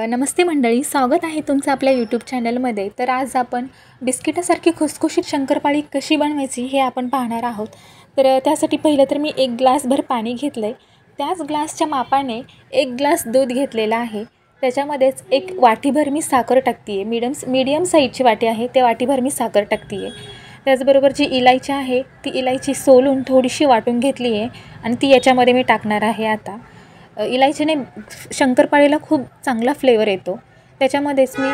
नमस्ते मंडळी, स्वागत आहे तुमचं आपल्या यूट्यूब चॅनलमध्ये। तर आज आपण बिस्किटासारखी खुसखुशीत शंकरपाळी कशी बनवायची हे आपण पाहणार आहोत। तर त्यासाठी पहिलं तर मी 1 ग्लासभर पाणी घेतलंय। त्याच ग्लासच्या मापाने 1 ग्लास दूध घेतलेला आहे। त्याच्यामध्येच 1 वाटीभर मी साखर टाकते आहे। मीडियम साईजची वाटी आहे, त्या वाटीभर मी साखर टाकते आहे। त्याचबरोबर जी इलायची आहे ती इलायची सोलून थोडीशी वाटून घेतली आहे आणि ती याच्यामध्ये मी टाकणार आहे। आता इलायचीने शंकरपाळीला खूप चांगला फ्लेवर येतो। त्याच्यामध्येच मी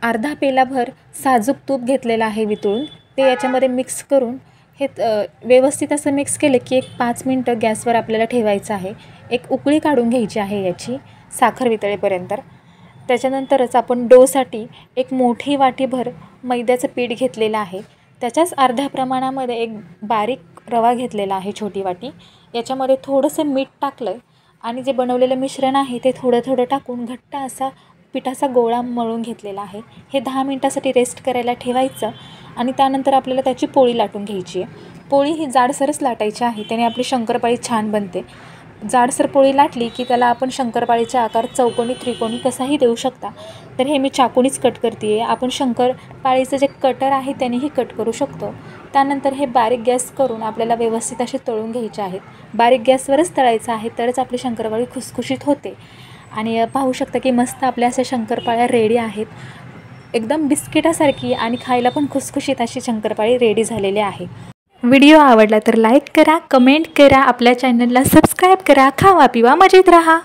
अर्धा पेलाभर साजूक तूप घेतलेला आहे वितळून, ते याच्यामध्ये मिक्स करून हे व्यवस्थित असं मिक्स केलं की 5 मिनिटं गॅसवर आपल्याला ठेवायचं आहे। एक उकळी काढून घ्यायची आहे याची साखर वितळेपर्यंत। त्याच्यानंतरच आपण डोसाठी 1 मोठी वाटीभर मैद्याचं पीठ घेतलेलं आहे। त्याच्याच अर्ध्या प्रमाणामध्ये 1 बारीक रवा घेतलेला आहे, छोटी वाटी। याच्यामध्ये थोडंसं मीठ टाकलं आणि जे बनवलेलं मिश्रण आहे ते थोडं थोडं टाकून घट्ट असा पिठाचा गोळा मळून घेतलेला आहे। हे 10 मिनिटासाठी रेस्ट करायला ठेवायचं आणि त्यानंतर आपल्याला त्याची पोळी लाटून घ्यायची आहे। पोळी ही जाडसरच लाटायची आहे, त्याने आपली शंकरपाळी छान बनते। जाडसर पोळी लाटली की त्याला आपण शंकरपाळीचा आकार चौकोनी त्रिकोणी कसाही देऊ शकता। तर हे मी चाकूनीच कट करते आहे। आपण शंकरपाळीचं जे कटर आहे त्यानेही कट करू शकतो। त्यानंतर हे बारीक गॅस करून आपल्याला व्यवस्थित असे तळून घ्यायचे आहेत। बारीक गॅसवरच तळायचं आहे, तरच आपली शंकरपाळी खुसखुशीत होते। आणि पाहू शकता की मस्त आपल्या अशा शंकरपाळ्या रेडी आहेत। एकदम बिस्किटासारखी आणि खायला पण खुसखुशीत अशी शंकरपाळी रेडी झालेली आहे। व्हिडिओ आवडला तर लाईक करा, कमेंट करा, आपल्या चॅनलला सबस्क्राईब करा। खावा पिवा मजेत राहा।